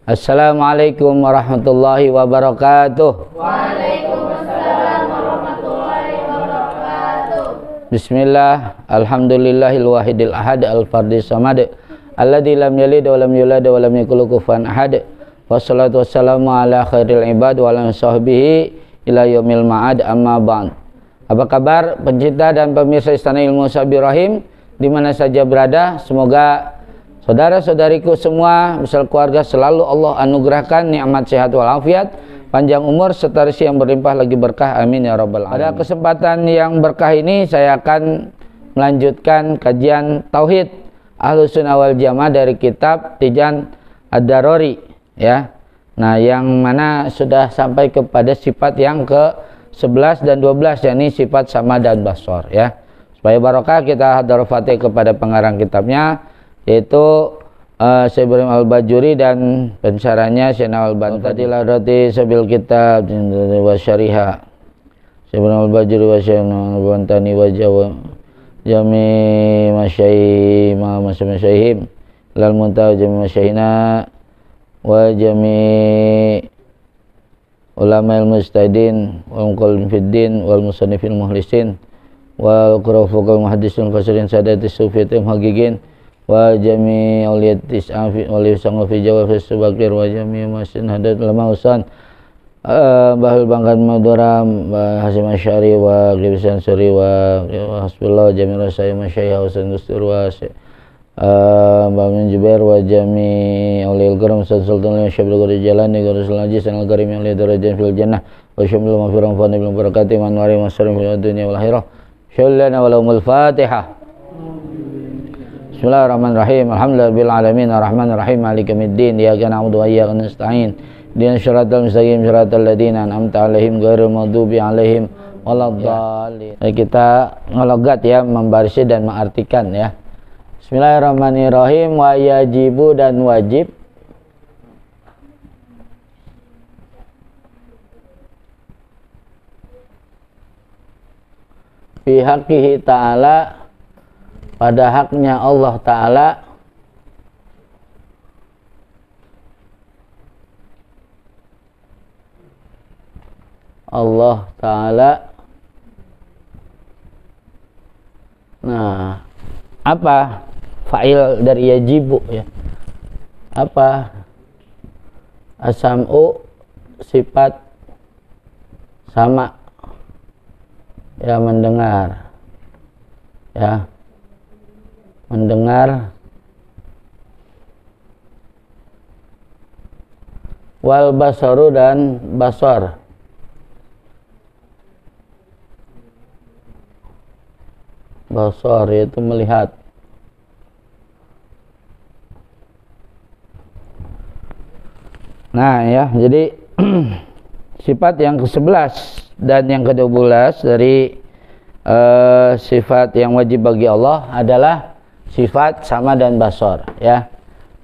Assalamualaikum warahmatullahi wabarakatuh. Waalaikumsalam warahmatullahi wabarakatuh. Bismillah, alhamdulillahil wahidil ahad al-fardis samad alladzi lam yalid wa lam yulad wa lam yakul lahu kufuwan ahad. Wassalatu wassalamu ala khairil ibad wa ala sahbihi ila yaumil ma'ad, amma ba'd. Apa kabar pencinta dan pemirsa Istana Ilmu Sabir Rahim di mana saja berada? Semoga saudara-saudariku semua beserta keluarga selalu Allah anugerahkan nikmat sehat walafiat, panjang umur serta rezeki yang berlimpah lagi berkah, amin ya rabbal alamin. Pada kesempatan yang berkah ini saya akan melanjutkan kajian tauhid Ahlussunnah wal Jamaah dari kitab Tijan Ad-Daruri ya. Nah, yang mana sudah sampai kepada sifat yang ke-11 dan 12, yakni sifat sama dan basor ya. Supaya barokah kita hadar fatih kepada pengarang kitabnya, yaitu Syekh Ibrahim Al-Bajuri dan pensyarahnya Syekh Al-Bantani. Tadilah roti sabil kitab wa syariha Syekh Ibrahim Al-Bajuri wa Syekh Al-Bantani wa Jawa jami masyayim masyayim lal muntaha jami masyayina wa jami ulama al-mustahidin wal muqallin fid din wal musannifin muhlisin wal qurafukal muhaddisin fasirin sadatis sufiyatim haqiqin wa jami auliyatis afi wali sangu fi jawab subakir wa jami masin hadat lama usan bahul bangkan maduram hasim asyari wa qibisan suri wa hasbullah jami rasai masyayikh husain dustur wa Bamin Jubair wa jami aulil karam sultan lima syabdul qadi jalani rasul najis al karim yang li darajat fil jannah wa syamil maghfirah wa bil barakati man wari masarim fil dunya wal akhirah syallana wa lahumul fatihah. Bismillahirrahmanirrahim. Alhamdulillahirabbil alamin arrahmanir rahim maliki yaumiddin iyyaka na'budu wa iyyaka nasta'in ihdinas siratal mustaqim siratal ladzina an'amta 'alaihim ghairil maghdubi 'alaihim waladdallin. Kita ngelogat ya, membarisi dan mengartikan ya. Bismillahirrahmanirrahim. Wa yajibu dan wajib fi haqqihi ta'ala, pada haknya Allah Ta'ala, Allah Ta'ala. Nah, apa fa'il dari yajibu ya? Apa? As-sam'u sifat sama ya, mendengar ya, mendengar. Wal basaru dan basar, basar yaitu melihat. Nah ya, jadi sifat yang ke-11 dan yang ke-12 dari sifat yang wajib bagi Allah adalah sifat sama dan basar ya.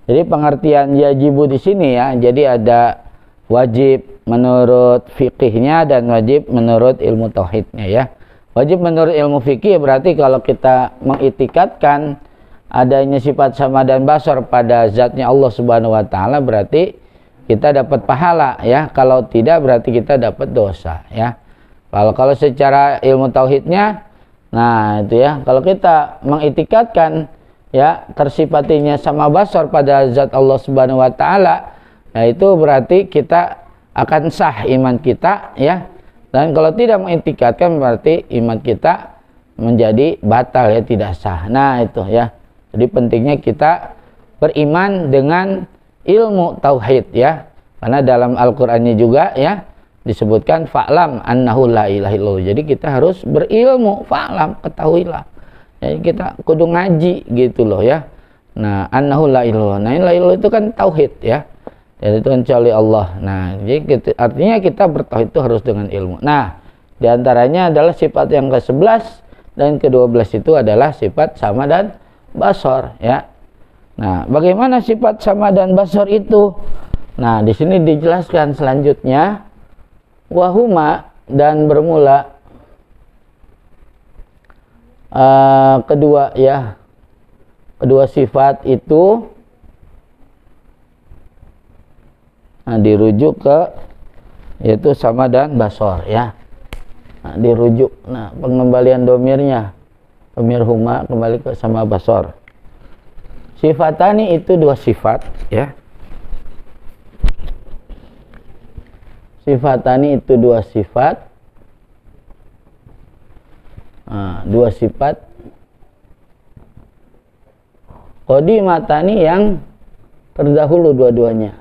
Jadi pengertian yajibu di sini ya, jadi ada wajib menurut fikihnya dan wajib menurut ilmu tauhidnya ya. Wajib menurut ilmu fikih berarti kalau kita mengitikadkan adanya sifat sama dan basar pada zatnya Allah Subhanahu wa taala, berarti kita dapat pahala ya. Kalau tidak berarti kita dapat dosa ya. Kalau secara ilmu tauhidnya, nah itu ya, kalau kita mengitikadkan ya tersifatinya sama basar pada zat Allah Subhanahu wa taala, nah itu berarti kita akan sah iman kita ya. Dan kalau tidak mengitikadkan berarti iman kita menjadi batal ya, tidak sah. Nah itu ya. Jadi pentingnya kita beriman dengan ilmu tauhid ya. Karena dalam Al-Qur'annya juga ya disebutkan fa'lam annahu la ilaha illallah. Jadi kita harus berilmu, fa'lam, ketahuilah. Jadi kita kudu ngaji gitu loh ya. Nah, annahu la ilaha illallah. Nah, la ilaha itu kan tauhid ya. Jadi itu kecuali Allah. Nah, jadi artinya kita bertauhid itu harus dengan ilmu. Nah, diantaranya adalah sifat yang ke-11 dan ke-12 itu adalah sifat sama dan basar ya. Nah, bagaimana sifat sama dan basar itu? Nah, di sini dijelaskan selanjutnya, wahuma, dan bermula kedua ya, kedua sifat itu Nah, dirujuk ke yaitu sama dan basor ya. Nah, dirujuk. Nah, pengembalian domirnya domir huma kembali ke sama basor. Sifatani itu dua sifat ya. Sifatani itu dua sifat. Nah, dua sifat qadimatani yang terdahulu dua-duanya.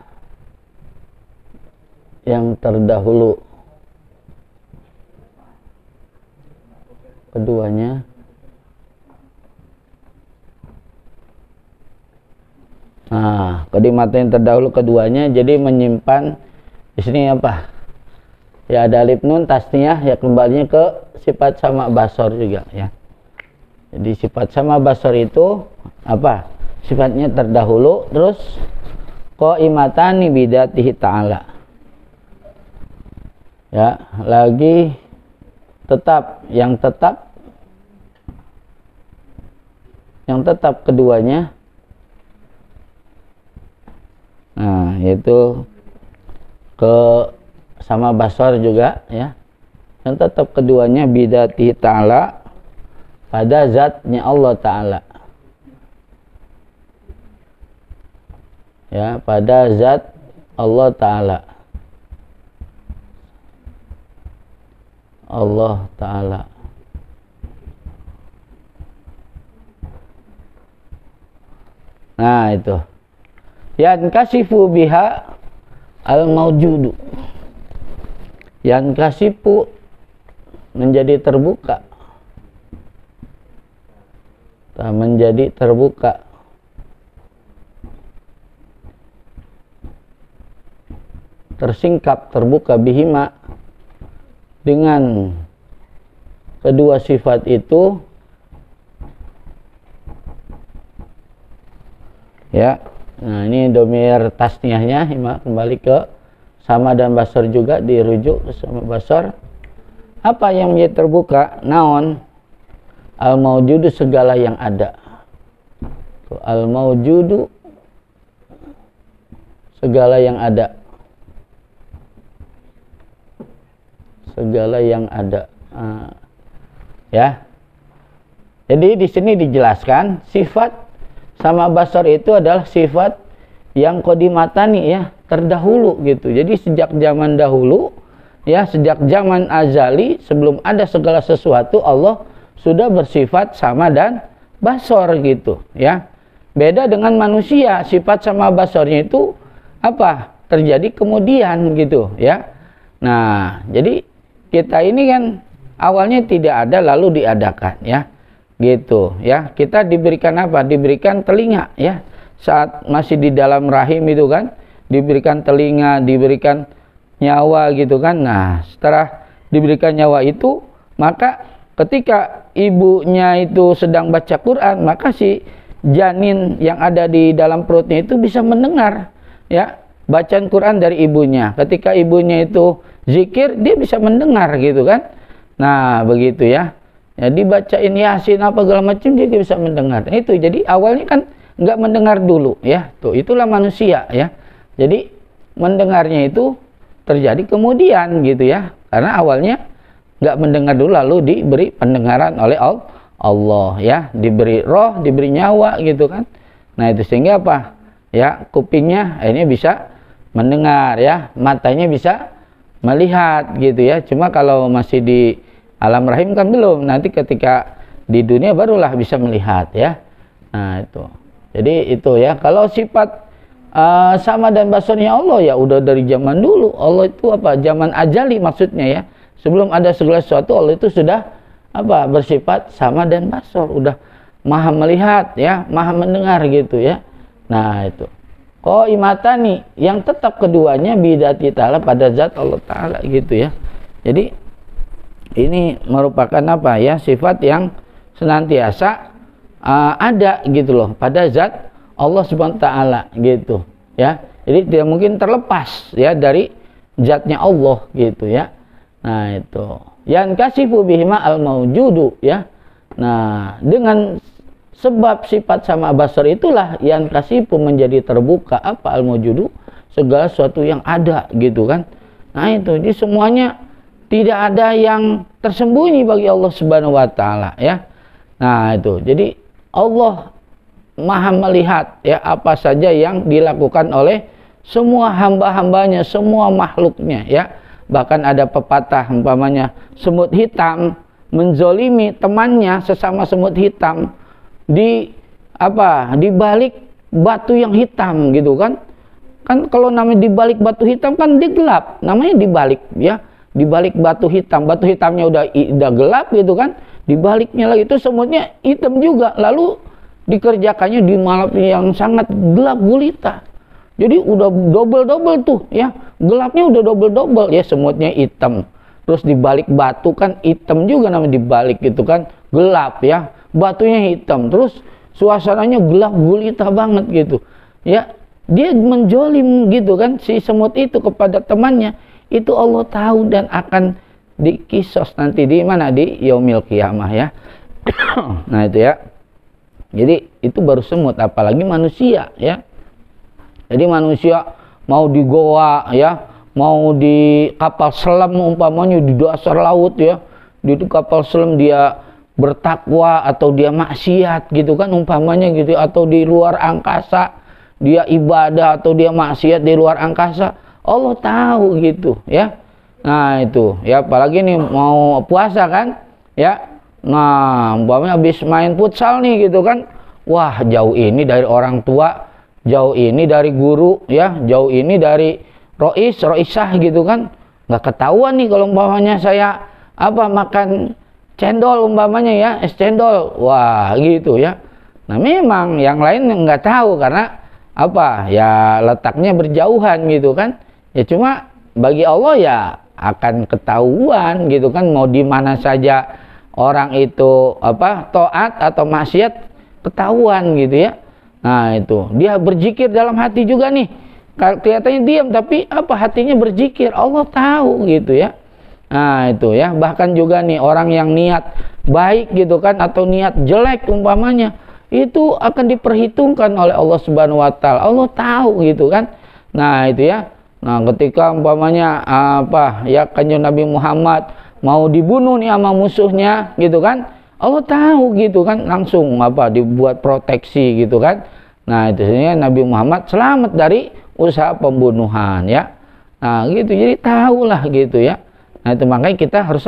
Yang terdahulu keduanya. Nah, qadimatani yang terdahulu keduanya jadi menyimpan di sini apa? Ya ada alif nun tasniyah ya kembalinya ke sifat sama basor juga ya. Jadi sifat sama basor itu apa? Sifatnya terdahulu terus qaimatani bidatihi ta'ala. Ya, lagi tetap yang tetap keduanya. Nah, yaitu ke sama basor juga ya. Yang tetap keduanya bidatihi ta'ala pada zatnya Allah Ta'ala ya, pada zat Allah Ta'ala. Allah Ta'ala. Nah itu yang kasifu biha al-mawjudu, yang kasifu menjadi terbuka, menjadi terbuka tersingkap terbuka bihima dengan kedua sifat itu ya. Nah ini domir tasniyahnya hima kembali ke sama dan basar juga dirujuk ke sama basar. Apa yang menjadi terbuka? Naon? Al-mawjudu segala yang ada. Al-mawjudu segala yang ada. Segala yang ada. Ya. Jadi di sini dijelaskan sifat sama basar itu adalah sifat yang qadimatani ya, terdahulu gitu. Jadi sejak zaman dahulu ya, sejak zaman azali sebelum ada segala sesuatu Allah sudah bersifat sama dan basor gitu ya. Beda dengan manusia, sifat sama basornya itu apa? Terjadi kemudian gitu ya. Nah, jadi kita ini kan awalnya tidak ada lalu diadakan ya. Gitu ya. Kita diberikan apa? Diberikan telinga ya. Saat masih di dalam rahim itu kan diberikan telinga, diberikan nyawa gitu kan. Nah, setelah diberikan nyawa itu, maka ketika ibunya itu sedang baca Quran, maka si janin yang ada di dalam perutnya itu bisa mendengar ya bacaan Quran dari ibunya. Ketika ibunya itu zikir, dia bisa mendengar gitu kan. Nah, begitu ya. Ya dibacain Yasin apa segala macam dia bisa mendengar. Nah, itu jadi awalnya kan nggak mendengar dulu ya. Tuh, itulah manusia ya. Jadi mendengarnya itu terjadi kemudian gitu ya. Karena awalnya nggak mendengar dulu lalu diberi pendengaran oleh Allah ya, diberi roh, diberi nyawa gitu kan. Nah itu sehingga apa ya, kupingnya akhirnya bisa mendengar ya, matanya bisa melihat gitu ya. Cuma kalau masih di alam rahim kan belum, nanti ketika di dunia barulah bisa melihat ya. Nah itu jadi itu ya, kalau sifat sama dan basarnya Allah ya udah dari zaman dulu. Allah itu apa, zaman ajali maksudnya ya. Sebelum ada segala sesuatu Allah itu sudah apa, bersifat sama dan basar, udah maha melihat ya, maha mendengar gitu ya. Nah itu qaimatani yang tetap keduanya bidati ta'ala pada zat Allah Ta'ala gitu ya. Jadi ini merupakan apa ya, sifat yang senantiasa ada gitu loh pada zat Allah Subhanahu wa Ta'ala gitu ya. Jadi tidak mungkin terlepas ya dari zatnya Allah gitu ya. Nah itu yang kasifu bihima al-mawjudu ya. Nah dengan sebab sifat sama basar itulah yang kasifu menjadi terbuka apa al-mawjudu, segala sesuatu yang ada gitu kan. Nah itu, jadi semuanya tidak ada yang tersembunyi bagi Allah Subhanahu wa taala ya. Nah itu, jadi Allah Maha melihat ya apa saja yang dilakukan oleh semua hamba-hambanya, semua makhluknya ya. Bahkan ada pepatah umpamanya semut hitam menzolimi temannya sesama semut hitam di balik batu yang hitam gitu kan. Kan kalau namanya di balik batu hitam kan dia gelap, namanya di balik ya, di balik batu hitam. Batu hitamnya udah gelap gitu kan, di baliknya lagi itu semutnya hitam juga, lalu dikerjakannya di malam yang sangat gelap gulita. Jadi udah double tuh ya, gelapnya udah double ya, semutnya hitam. Terus di balik batu kan hitam juga namanya, di balik gitu kan gelap ya, batunya hitam. Terus suasananya gelap gulita banget gitu ya. Dia menjolim gitu kan si semut itu kepada temannya. Itu Allah tahu dan akan dikisos nanti di mana, di yaumil qiyamah ya. Nah itu ya. Jadi itu baru semut, apalagi manusia ya. Jadi manusia mau di goa ya, mau di kapal selam umpamanya di dasar laut ya, di kapal selam dia bertakwa atau dia maksiat gitu kan umpamanya gitu, atau di luar angkasa dia ibadah atau dia maksiat di luar angkasa, Allah tahu gitu ya. Nah itu ya, apalagi nih mau puasa kan ya, nah umpamanya habis main futsal nih gitu kan, wah jauh ini dari orang tua, jauh ini dari guru ya, jauh ini dari roisah gitu kan, nggak ketahuan nih kalau umpamanya saya makan cendol umpamanya ya, es cendol, wah gitu ya. Nah memang yang lain nggak tahu karena ya letaknya berjauhan gitu kan ya, cuma bagi Allah ya akan ketahuan gitu kan, mau di mana saja orang itu taat atau maksiat ketahuan gitu ya. Nah itu dia berzikir dalam hati juga nih, kelihatannya diam tapi hatinya berzikir, Allah tahu gitu ya. Nah itu ya, bahkan juga nih orang yang niat baik gitu kan atau niat jelek umpamanya, itu akan diperhitungkan oleh Allah Subhanahu wa taala, Allah tahu gitu kan. Nah itu ya, nah ketika umpamanya kanjeng Nabi Muhammad mau dibunuh nih sama musuhnya gitu kan, Allah tahu gitu kan, langsung dibuat proteksi gitu kan. Nah itu sebenarnya Nabi Muhammad selamat dari usaha pembunuhan ya. Nah gitu, jadi tahulah gitu ya. Nah itu makanya kita harus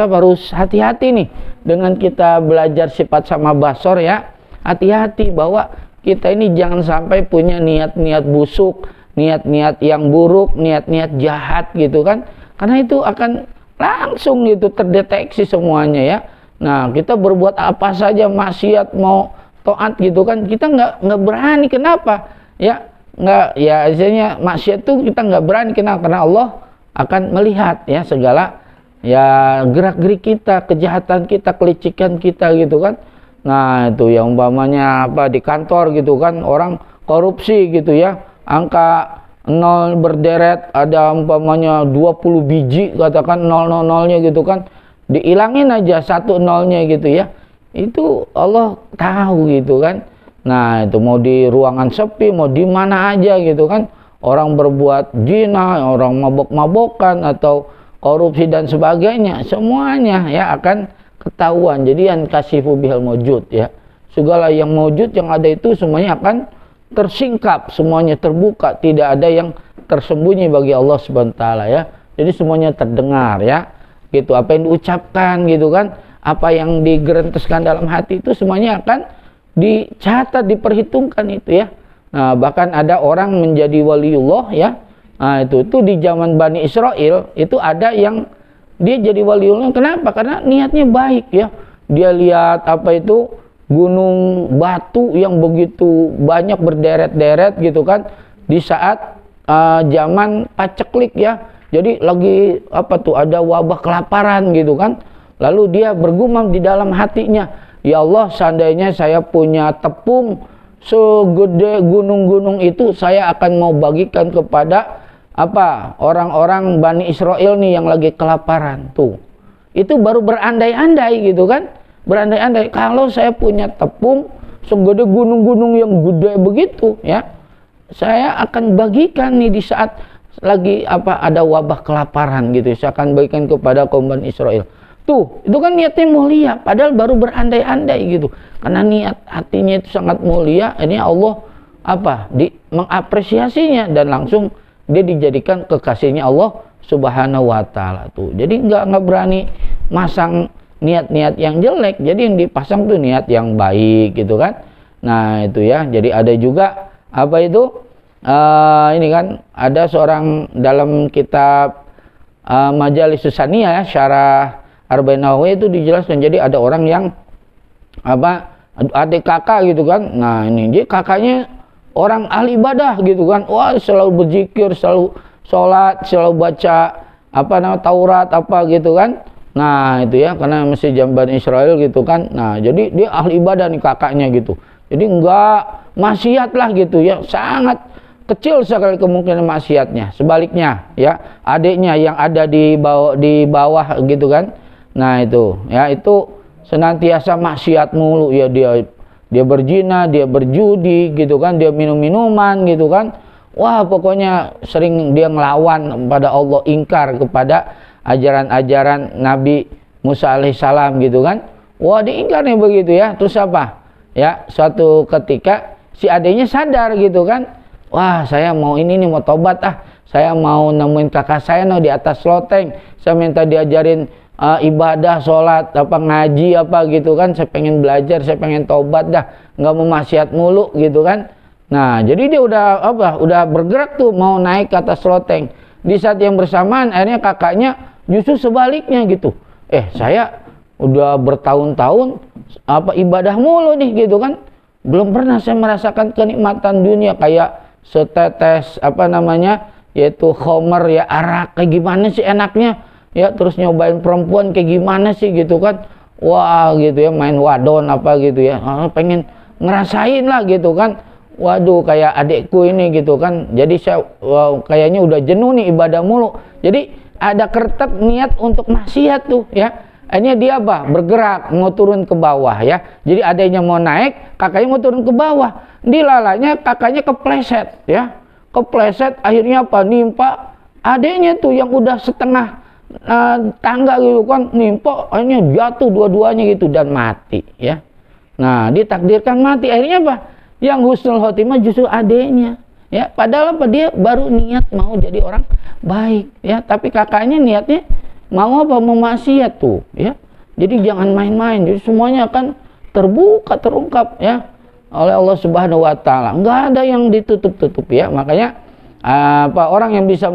hati-hati nih dengan kita belajar sifat sama basor ya. Hati-hati bahwa kita ini jangan sampai punya niat-niat busuk, niat-niat yang buruk, niat-niat jahat gitu kan. Karena itu akan langsung gitu terdeteksi semuanya ya. Nah kita berbuat apa saja maksiat mau taat gitu kan, kita nggak berani. Kenapa ya? Misalnya maksiat tuh kita nggak berani, kenapa? Karena Allah akan melihat ya segala ya gerak-gerik kita, kejahatan kita, kelicikan kita gitu kan. Nah itu yang umpamanya di kantor gitu kan, orang korupsi gitu ya, angka 0 berderet, ada umpamanya 20 biji katakan 000-nya gitu kan, dihilangin aja 1 0-nya gitu ya, itu Allah tahu gitu kan. Nah itu mau di ruangan sepi, mau di mana aja gitu kan, orang berbuat zina, orang mabok-mabokan atau korupsi dan sebagainya, semuanya ya akan ketahuan. Jadi yang kasifu bihal mawjud ya, segala yang mawjud yang ada itu semuanya akan tersingkap, semuanya terbuka, tidak ada yang tersembunyi bagi Allah Subhanahu wa taala ya. Jadi semuanya terdengar ya, gitu, apa yang diucapkan gitu kan, apa yang digerenteskan dalam hati itu semuanya akan dicatat, diperhitungkan itu ya. Nah bahkan ada orang menjadi waliullah ya, nah itu di zaman Bani Israel itu ada yang dia jadi waliullah. Kenapa? Karena niatnya baik ya. Dia lihat gunung batu yang begitu banyak berderet-deret gitu kan, di saat zaman paceklik ya. Jadi lagi ada wabah kelaparan gitu kan. Lalu dia bergumam di dalam hatinya, ya Allah, seandainya saya punya tepung segede gunung-gunung itu, saya akan mau bagikan kepada orang-orang Bani Israel nih yang lagi kelaparan tuh. Itu baru berandai-andai gitu kan, berandai-andai kalau saya punya tepung segede gunung-gunung yang gede begitu ya, saya akan bagikan nih di saat lagi ada wabah kelaparan gitu. Saya akan bagikan kepada kaum Bani Israel. Tuh, itu kan niatnya mulia, padahal baru berandai-andai gitu. Karena niat hatinya itu sangat mulia, ini Allah mengapresiasinya dan langsung dia dijadikan kekasihnya Allah Subhanahu wa taala tuh. Jadi nggak berani masang niat-niat yang jelek. Jadi yang dipasang tuh niat yang baik gitu kan. Nah, itu ya. Jadi ada juga ini kan ada seorang dalam kitab Majalis Susaniyah ya, Syarah Arba'in Nawawi itu dijelaskan. Jadi ada orang yang adik kakak gitu kan. Nah, ini jadi kakaknya orang ahli ibadah gitu kan. Wah, selalu berzikir, selalu sholat, selalu baca Taurat gitu kan. Nah, itu ya, karena masih zaman Israel gitu kan. Nah, jadi dia ahli ibadah nih kakaknya gitu. Jadi enggak maksiat lah gitu ya. Sangat kecil sekali kemungkinan maksiatnya. Sebaliknya ya, adiknya yang ada di bawah gitu kan. Nah, itu ya, itu senantiasa maksiat mulu ya, dia berzina, dia berjudi gitu kan, dia minum-minuman gitu kan. Wah, pokoknya sering dia ngelawan pada Allah, ingkar kepada ajaran-ajaran Nabi Musa alaihissalam gitu kan. Wah, diingkarnya begitu ya. Terus apa? Ya, suatu ketika si adiknya sadar gitu kan. Wah, saya mau ini nih, mau tobat saya mau nemuin kakak saya di atas loteng. Saya minta diajarin ibadah, sholat, ngaji gitu kan. Saya pengen belajar, saya pengen tobat nggak mau maksiat mulu gitu kan. Nah, jadi dia udah bergerak tuh mau naik ke atas loteng. Di saat yang bersamaan akhirnya kakaknya justru sebaliknya gitu. Saya udah bertahun-tahun ibadah mulu nih gitu kan. Belum pernah saya merasakan kenikmatan dunia kayak setetes yaitu khomer ya, arak, kayak gimana sih enaknya ya, terus nyobain perempuan kayak gimana sih gitu kan. Wah gitu ya, main wadon gitu ya, pengen ngerasain lah gitu kan. Waduh, kayak adekku ini gitu kan. Jadi saya kayaknya udah jenuh nih ibadah mulu. Jadi ada kertek niat untuk maksiat tuh ya. Akhirnya dia bergerak mau turun ke bawah ya. Jadi adanya mau naik, kakaknya mau turun ke bawah. Dilalanya kakaknya kepleset ya. Kepleset akhirnya nimpa adanya tuh yang udah setengah tangga gitu kan, nimpa, akhirnya jatuh dua-duanya gitu dan mati ya. Nah, ditakdirkan mati. Akhirnya yang husnul khotimah justru adeknya ya. Padahal dia baru niat mau jadi orang baik ya, tapi kakaknya niatnya mau mau maksiat tuh ya. Jadi jangan main-main. Jadi semuanya akan terbuka, terungkap ya oleh Allah Subhanahu wa taala. Enggak ada yang ditutup-tutup ya. Makanya orang yang bisa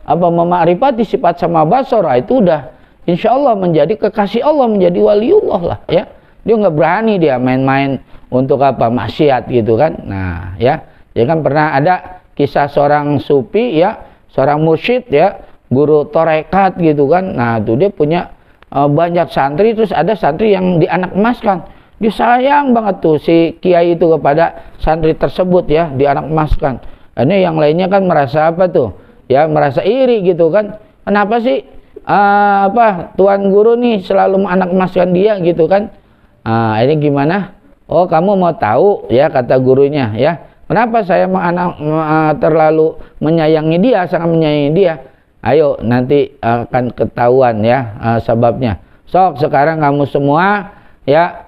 memakrifati sifat sama basara itu udah insya Allah menjadi kekasih Allah, menjadi waliullah lah ya. Dia nggak berani dia main-main untuk maksiat gitu kan. Nah ya, kan pernah ada kisah seorang sufi ya, seorang mursyid ya, guru torekat gitu kan. Nah tuh dia punya banyak santri, terus ada santri yang dianak emaskan. Dia sayang banget tuh si kiai itu kepada santri tersebut ya, dianak emaskan. Ini yang lainnya kan merasa ya, merasa iri gitu kan. Kenapa sih tuan guru nih selalu anak emaskan dia gitu kan. Ini gimana? Oh, kamu mau tahu ya, kata gurunya ya. Kenapa saya terlalu menyayangi dia, sangat menyayangi dia? Ayo nanti akan ketahuan ya sebabnya. Sok sekarang kamu semua ya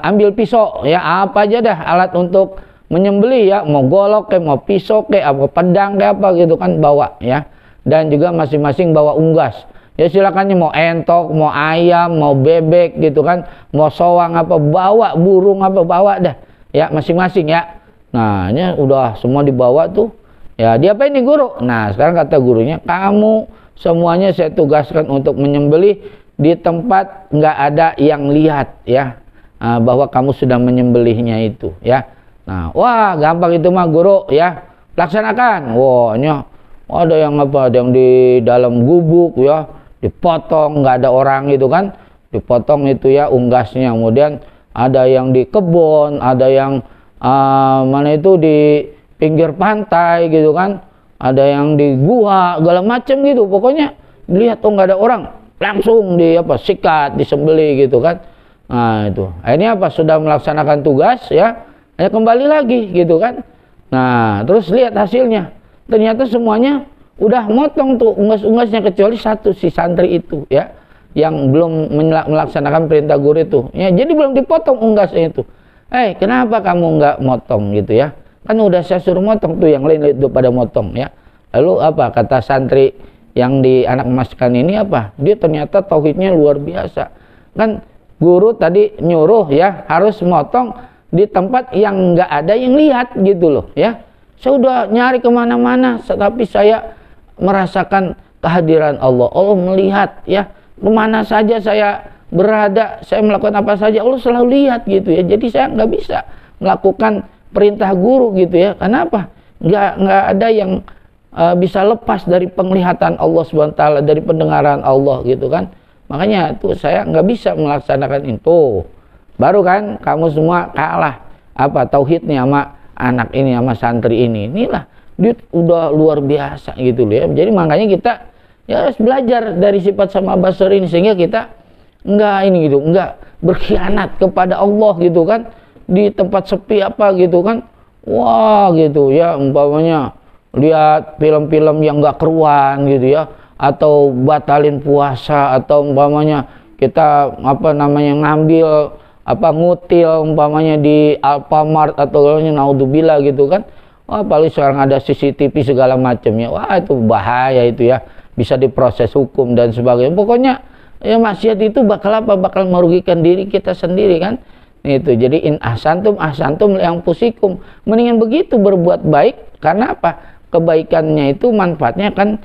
ambil pisau ya, apa aja dah alat untuk menyembelih ya, mau golok kayak, mau pisau kayak, pedang kayak gitu kan bawa ya. Dan juga masing-masing bawa unggas. Ya silakan, mau entok, mau ayam, mau bebek gitu kan, mau soang bawa, burung bawa dah ya masing-masing ya. Nah, ini udah semua dibawa tuh. Ya, diapain nih guru? Nah, sekarang kata gurunya, kamu semuanya saya tugaskan untuk menyembelih di tempat nggak ada yang lihat ya, bahwa kamu sudah menyembelihnya itu ya. Nah, wah gampang itu mah guru ya, laksanakan. Wah, ada yang ada yang di dalam gubuk ya, dipotong, nggak ada orang gitu kan, dipotong itu ya unggasnya. Kemudian ada yang di kebun, ada yang di pinggir pantai gitu kan, ada yang di gua, segala macem gitu. Pokoknya lihat nggak ada orang, langsung sikat, disembelih gitu kan. Nah itu akhirnya sudah melaksanakan tugas ya, kembali lagi gitu kan. Nah, terus lihat hasilnya. Ternyata semuanya udah motong tuh unggas-unggasnya kecuali satu si santri itu ya, yang belum melaksanakan perintah guru itu. Ya, jadi belum dipotong unggasnya itu. Kenapa kamu nggak motong gitu ya? Kan udah saya suruh motong tuh, yang lain itu pada motong ya. Lalu apa kata santri yang di anak emaskan ini apa? Dia ternyata tauhidnya luar biasa. Kan guru tadi nyuruh ya harus motong di tempat yang nggak ada yang lihat gitu loh ya. Saya udah nyari kemana-mana, tapi saya merasakan kehadiran Allah. Allah melihat ya, kemana saja saya berada, saya melakukan apa saja, Allah selalu lihat gitu ya. Jadi saya nggak bisa melakukan perintah guru gitu ya. Kenapa? Nggak ada yang bisa lepas dari penglihatan Allah SWT, dari pendengaran Allah gitu kan. Makanya tuh saya nggak bisa melaksanakan itu. Baru kan kamu semua kalah apa tauhidnya sama anak ini, sama santri ini. Inilah dia udah luar biasa gitu loh ya. Jadi makanya kita ya harus belajar dari sifat sama basar ini, sehingga kita nggak berkhianat kepada Allah gitu kan, di tempat sepi apa gitu kan. Wah gitu ya, umpamanya lihat film-film yang nggak keruan gitu ya, atau batalin puasa, atau umpamanya kita ngambil ngutil umpamanya di Alfamart atau naudzubillah gitu kan. Wah, apalagi sekarang ada CCTV segala macamnya. Wah, itu bahaya itu ya. Bisa diproses hukum dan sebagainya. Pokoknya ya maksiat itu bakal merugikan diri kita sendiri kan. Itu jadi in ahsantum yang pusikum. Mendingan begitu berbuat baik, karena apa? Kebaikannya itu manfaatnya kan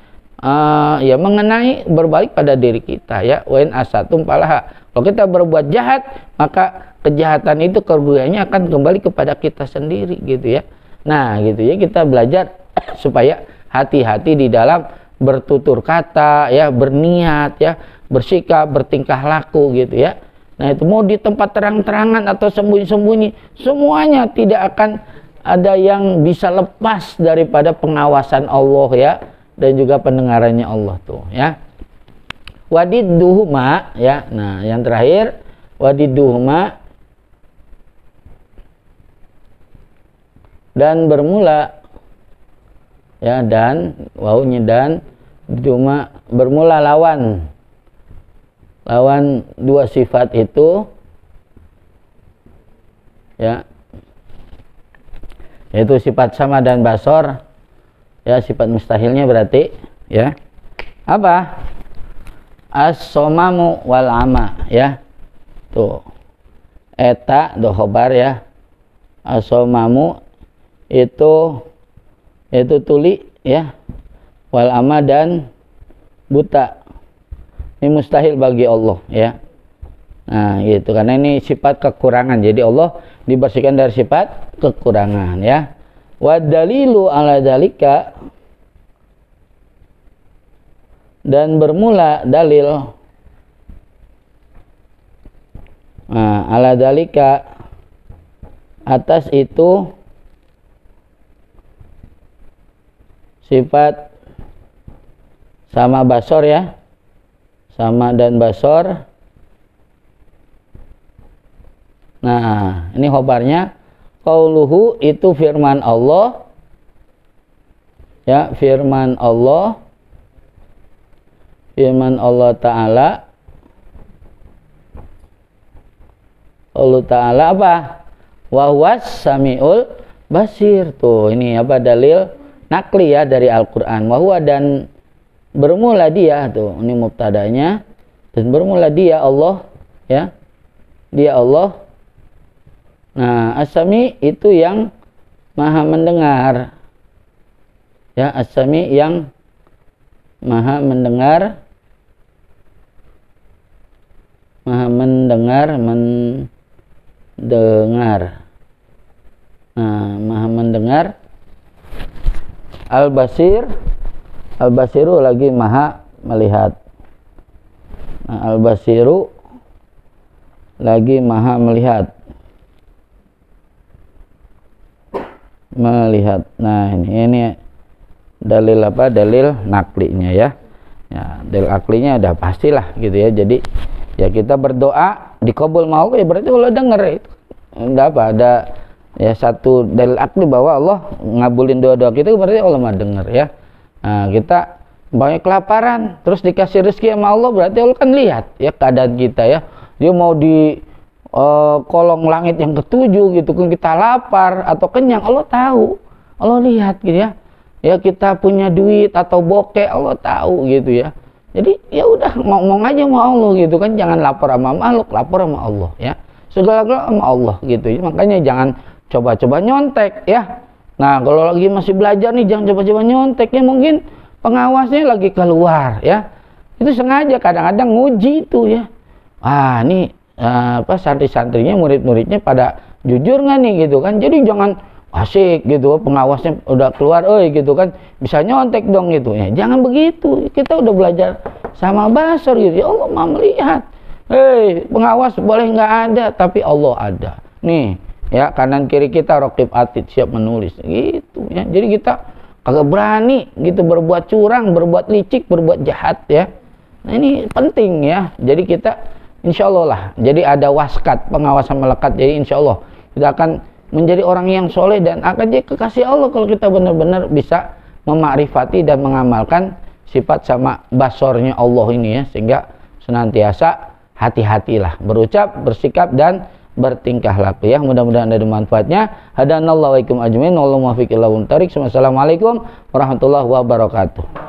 ya mengenai berbalik pada diri kita ya. Wa in ahsantum falaha. Kalau kita berbuat jahat, maka kejahatan itu kerugiannya akan kembali kepada kita sendiri gitu ya. Nah gitu ya, kita belajar supaya hati-hati di dalam bertutur kata ya, berniat ya, bersikap, bertingkah laku gitu ya. Nah itu mau di tempat terang-terangan atau sembunyi-sembunyi, semuanya tidak akan ada yang bisa lepas daripada pengawasan Allah ya, dan juga pendengarannya Allah tuh ya. Wadidduhuma ya. Nah, yang terakhir wadidduhuma, dan bermula ya, dan wawunya dan cuma bermula lawan dua sifat itu ya, yaitu sifat sama dan basor ya, sifat mustahilnya berarti ya apa? As-somamu wal ama ya. Tuh. Eta do khobar ya. As-somamu itu tuli ya. Wal ama dan buta. Ini mustahil bagi Allah ya. Nah, gitu, karena ini sifat kekurangan. Jadi Allah dibersihkan dari sifat kekurangan ya. Wa dalilu ala dalika, dan bermula dalil ala dalika, atas itu sifat sama basor ya, sama dan basor. Nah ini khobarnya, qauluhu itu firman Allah ya, firman Allah Ta'ala. Allah Ta'ala apa? Wahwas sami'ul basir. Tuh ini apa dalil nakli ya dari Al-Quran. Wahwa, dan bermula dia, tuh ini mubtadanya, dan bermula dia Allah ya, dia Allah. Nah as-sami itu yang maha mendengar ya, as-sami yang maha mendengar, mendengar. Nah, maha mendengar. Al-basiru lagi maha melihat. Nah, al-basiru lagi maha melihat. Nah ini dalil apa? Dalil naklinya ya. Ya, dalil aklinya udah pastilah gitu ya. Jadi ya kita berdoa dikabul mau ya, berarti Allah denger itu. Enggak apa, ada Ya, satu dalil akli bahwa Allah ngabulin doa-doa kita berarti Allah mah dengar ya. Nah, kita banyak kelaparan terus dikasih rezeki sama Allah, berarti Allah kan lihat ya keadaan kita ya. Dia mau di kolong langit yang ketujuh gitu kan, kita lapar atau kenyang, Allah tahu, Allah lihat gitu ya. Ya, kita punya duit atau bokeh, Allah tahu gitu ya. Jadi ya udah ngomong aja sama Allah gitu kan, jangan lapor sama makhluk, lapor sama Allah ya. Segala-galanya sama Allah gitu ya. Makanya jangan coba-coba nyontek ya. Nah, kalau lagi masih belajar nih jangan coba-coba nyontek ya, mungkin pengawasnya lagi keluar ya. Itu sengaja kadang-kadang nguji itu ya. Ah, ini santri-santrinya, murid-muridnya pada jujur nggak nih gitu kan. Jadi jangan asik gitu, pengawasnya udah keluar, gitu kan, bisa nyontek dong gitu ya. Jangan begitu. Kita udah belajar sama basar gitu. Ya Allah mau melihat. Pengawas boleh nggak ada, tapi Allah ada. Nih, ya kanan kiri kita raqib atid, siap menulis gitu ya. Jadi kita kagak berani gitu berbuat curang, berbuat licik, berbuat jahat ya. Nah, ini penting ya. Jadi kita insya Allah lah, jadi ada waskat, pengawasan melekat. Jadi insya Allah kita akan menjadi orang yang soleh dan akan jadi kekasih Allah kalau kita benar-benar bisa memakrifati dan mengamalkan sifat sama basornya Allah ini ya, sehingga senantiasa hati-hatilah berucap, bersikap dan bertingkah laku ya. Mudah-mudahan ada manfaatnya. Hadanallahu wa ikum ajmain. Wallahu muwaffiq ila aqwamit thoriq. Wassalamualaikum warahmatullahi wabarakatuh.